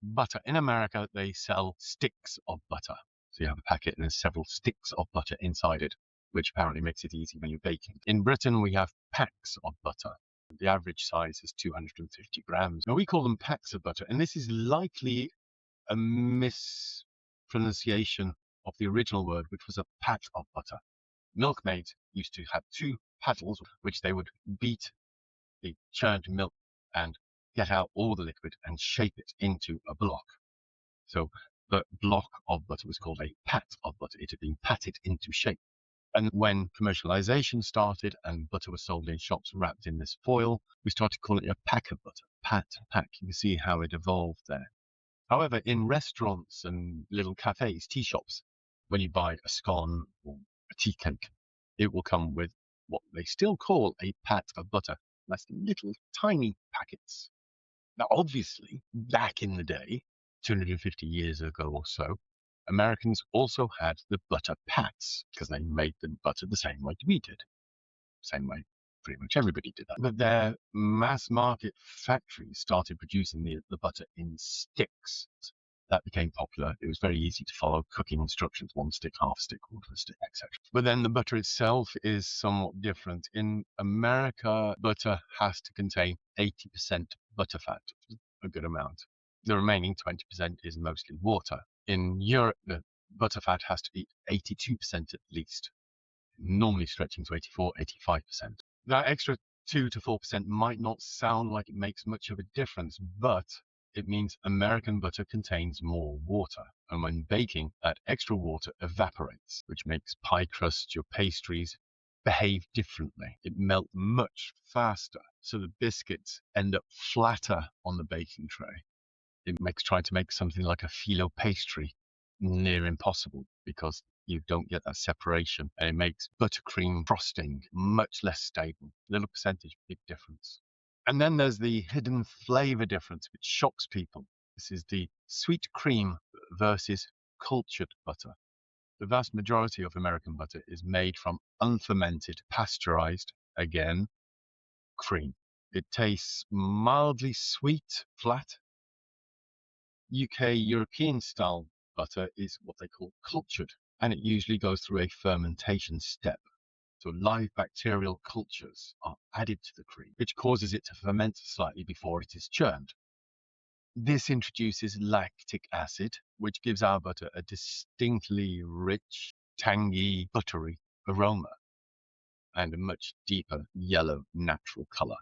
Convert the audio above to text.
butter. In America, they sell sticks of butter. So you have a packet and there's several sticks of butter inside it, which apparently makes it easy when you're baking. In Britain, we have packs of butter. The average size is 250 grams. Now, we call them packs of butter, and this is likely a mispronunciation of the original word, which was a pat of butter. Milkmaids used to have two paddles, which they would beat the churned milk and get out all the liquid and shape it into a block. So the block of butter was called a pat of butter. It had been patted into shape. And when commercialization started and butter was sold in shops wrapped in this foil, we started calling it a pack of butter. Pat, pack. You can see how it evolved there. However, in restaurants and little cafes, tea shops, when you buy a scone or a tea cake, it will come with what they still call a pat of butter. That's little tiny packets. Now, obviously, back in the day, 250 years ago or so, Americans also had the butter pats because they made the butter the same way we did. Same way pretty much everybody did that. But their mass market factories started producing the butter in sticks. That became popular. It was very easy to follow cooking instructions: 1 stick, half stick, quarter stick, etc. But then the butter itself is somewhat different. In America, butter has to contain 80% butter fat, a good amount. The remaining 20% is mostly water. In Europe, the butter fat has to be 82% at least, normally stretching to 84, 85%. That extra 2 to 4% might not sound like it makes much of a difference, but it means American butter contains more water. And when baking, that extra water evaporates, which makes pie crusts, your pastries, behave differently. It melts much faster, so the biscuits end up flatter on the baking tray. It makes trying to make something like a phyllo pastry near impossible because you don't get that separation, and it makes buttercream frosting much less stable. Little percentage, big difference. And then there's the hidden flavor difference, which shocks people. This is the sweet cream versus cultured butter. The vast majority of American butter is made from unfermented, pasteurized, again, cream. It tastes mildly sweet, flat. UK European style butter is what they call cultured, and it usually goes through a fermentation step. So live bacterial cultures are added to the cream, which causes it to ferment slightly before it is churned. This introduces lactic acid, which gives our butter a distinctly rich, tangy, buttery aroma and a much deeper yellow natural color.